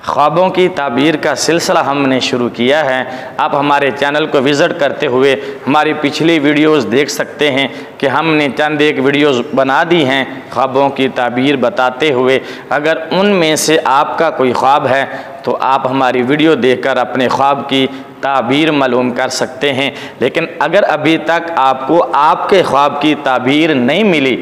ख्वाबों की ताबीर का सिलसिला हमने शुरू किया है। आप हमारे चैनल को विज़िट करते हुए हमारी पिछली वीडियोस देख सकते हैं कि हमने चंद एक वीडियोस बना दी हैं ख्वाबों की ताबीर बताते हुए। अगर उनमें से आपका कोई ख्वाब है तो आप हमारी वीडियो देखकर अपने ख्वाब की ताबीर मालूम कर सकते हैं। लेकिन अगर अभी तक आपको आपके ख्वाब की ताबीर नहीं मिली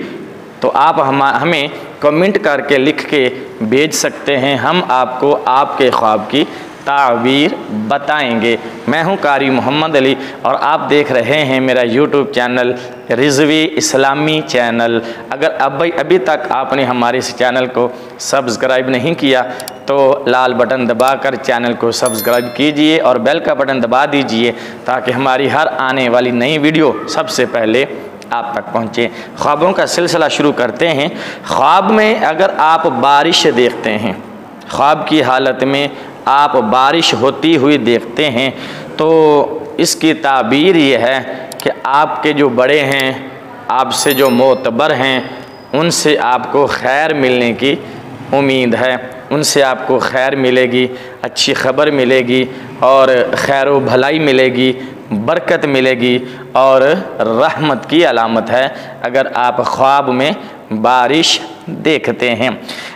तो आप हमें कमेंट करके लिख के भेज सकते हैं, हम आपको आपके ख्वाब की ताबीर बताएंगे। मैं हूं कारी मोहम्मद अली और आप देख रहे हैं मेरा यूट्यूब चैनल रिज़वी इस्लामी चैनल। अगर अभी तक आपने हमारे इस चैनल को सब्सक्राइब नहीं किया तो लाल बटन दबाकर चैनल को सब्सक्राइब कीजिए और बेल का बटन दबा दीजिए ताकि हमारी हर आने वाली नई वीडियो सबसे पहले आप तक पहुँचे। ख्वाबों का सिलसिला शुरू करते हैं। ख्वाब में अगर आप बारिश देखते हैं, ख्वाब की हालत में आप बारिश होती हुई देखते हैं तो इसकी ताबीर ये है कि आपके जो बड़े हैं, आपसे जो मोतबर हैं, उनसे आपको खैर मिलने की उम्मीद है, उनसे आपको खैर मिलेगी, अच्छी खबर मिलेगी और खैर व भलाई मिलेगी, बरकत मिलेगी और रहमत की अलामत है अगर आप ख्वाब में बारिश देखते हैं।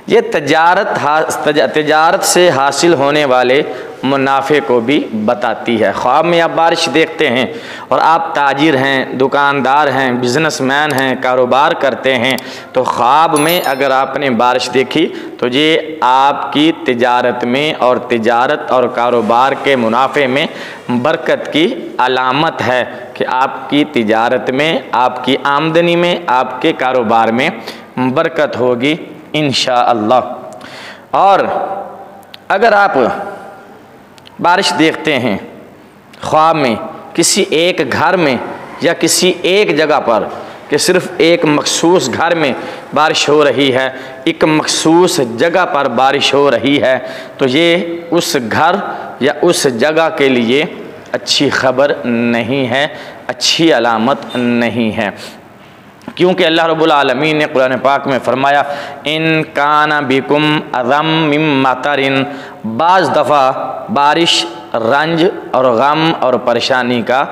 ये तजारत से हासिल होने वाले मुनाफे को भी बताती है। ख्वाब में आप बारिश देखते हैं और आप ताजिर हैं, दुकानदार हैं, बिजनेसमैन हैं, कारोबार करते हैं तो ख्वाब में अगर आपने बारिश देखी तो ये आपकी तिजारत में और तिजारत और कारोबार के मुनाफे में बरकत की अलामत है कि आपकी तिजारत में, आपकी आमदनी में, आपके कारोबार में बरकत होगी इंशाअल्लाह। और अगर आप बारिश देखते हैं ख्वाब में किसी एक घर में या किसी एक जगह पर कि सिर्फ़ एक मखसूस घर में बारिश हो रही है, एक मखसूस जगह पर बारिश हो रही है तो ये उस घर या उस जगह के लिए अच्छी खबर नहीं है, अच्छी अलामत नहीं है। क्योंकि अल्लाह रब्बुल आलमीन ने कुरान पाक में फ़रमाया इन काना बिकुम अज़म मिम मतरिन, बाज़ दफ़ा बारिश रंज और गम और परेशानी का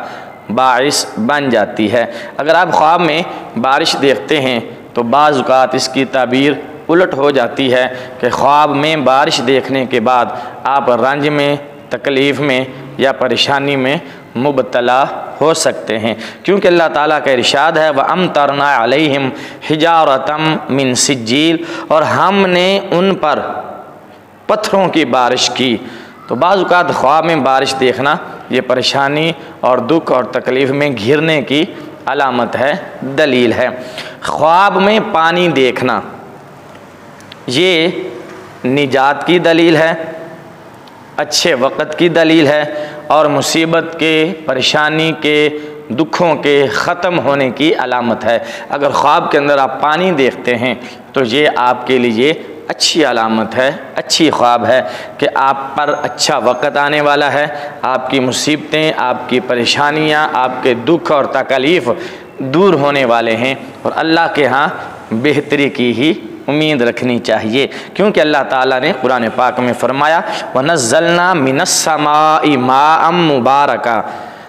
बाइस बन जाती है। अगर आप ख्वाब में बारिश देखते हैं तो बाज़ औक़ात इसकी ताबीर उलट हो जाती है कि ख्वाब में बारिश देखने के बाद आप रंज में, तकलीफ़ में या परेशानी में मुबतला हो सकते हैं। क्योंकि अल्लाह ताला का इरशाद है व अमतरना अलैहिम हिजारतम मिन सिज्जील, और हमने उन पर पत्थरों की बारिश की। तो बाज़ औक़ात ख्वाब में बारिश देखना ये परेशानी और दुख और तकलीफ़ में घिरने की अलामत है, दलील है। ख्वाब में पानी देखना ये निजात की दलील है, अच्छे वक़्त की दलील है और मुसीबत के, परेशानी के, दुखों के ख़त्म होने की अलामत है। अगर ख्वाब के अंदर आप पानी देखते हैं तो ये आपके लिए अच्छी अलामत है, अच्छी ख्वाब है कि आप पर अच्छा वक़्त आने वाला है, आपकी मुसीबतें, आपकी परेशानियाँ, आपके दुख और तकलीफ़ दूर होने वाले हैं और अल्लाह के यहाँ बेहतरी की ही उम्मीद रखनी चाहिए। क्योंकि अल्लाह ताला ने कुरान पाक में फ़रमाया वनज़्ज़लना मिनस्समाई माअम मुबारका,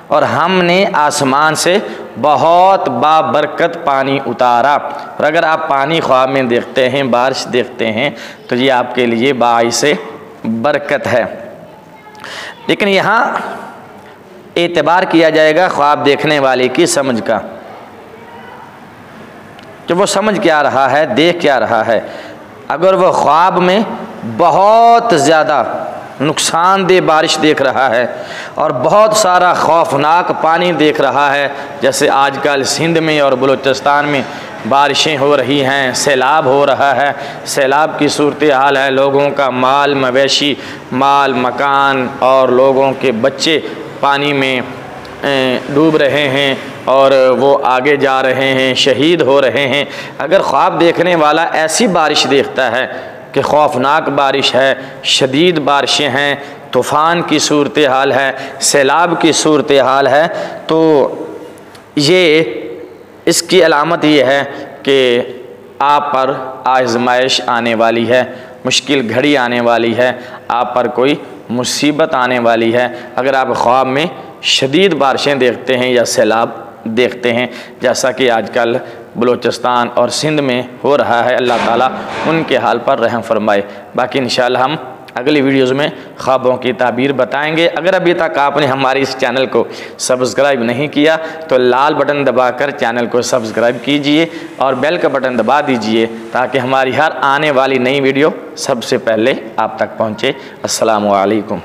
और हमने आसमान से बहुत बाबरकत पानी उतारा। और अगर आप पानी ख्वाब में देखते हैं, बारिश देखते हैं तो ये आपके लिए बाइसे बरकत है। लेकिन यहाँ एतबार किया जाएगा ख्वाब देखने वाले की समझ का कि वो समझ क्या रहा है, देख क्या रहा है। अगर वो ख्वाब में बहुत ज़्यादा नुकसानदेह बारिश देख रहा है और बहुत सारा खौफनाक पानी देख रहा है, जैसे आजकल सिंध में और बलूचिस्तान में बारिशें हो रही हैं, सैलाब हो रहा है, सैलाब की सूरत हाल है, लोगों का माल मवेशी, माल मकान और लोगों के बच्चे पानी में डूब रहे हैं और वो आगे जा रहे हैं, शहीद हो रहे हैं। अगर ख्वाब देखने वाला ऐसी बारिश देखता है कि खौफनाक बारिश है, शदीद बारिशें हैं, तूफ़ान की सूरत हाल है, सैलाब की सूरत हाल है, तो ये इसकी अलामत ये है कि आप पर आज़माइश आने वाली है, मुश्किल घड़ी आने वाली है, आप पर कोई मुसीबत आने वाली है। अगर आप ख्वाब में शदीद बारिशें देखते हैं या सैलाब देखते हैं, जैसा कि आजकल बलूचिस्तान और सिंध में हो रहा है, अल्लाह ताला उनके हाल पर रहम फरमाए। बाकी इंशाअल्लाह हम अगली वीडियोज़ में ख्वाबों की ताबीर बताएंगे। अगर अभी तक आपने हमारे इस चैनल को सब्सक्राइब नहीं किया तो लाल बटन दबाकर चैनल को सब्सक्राइब कीजिए और बेल का बटन दबा दीजिए, ताकि हमारी हर आने वाली नई वीडियो सबसे पहले आप तक पहुँचे। अस्सलामु अलैकुम।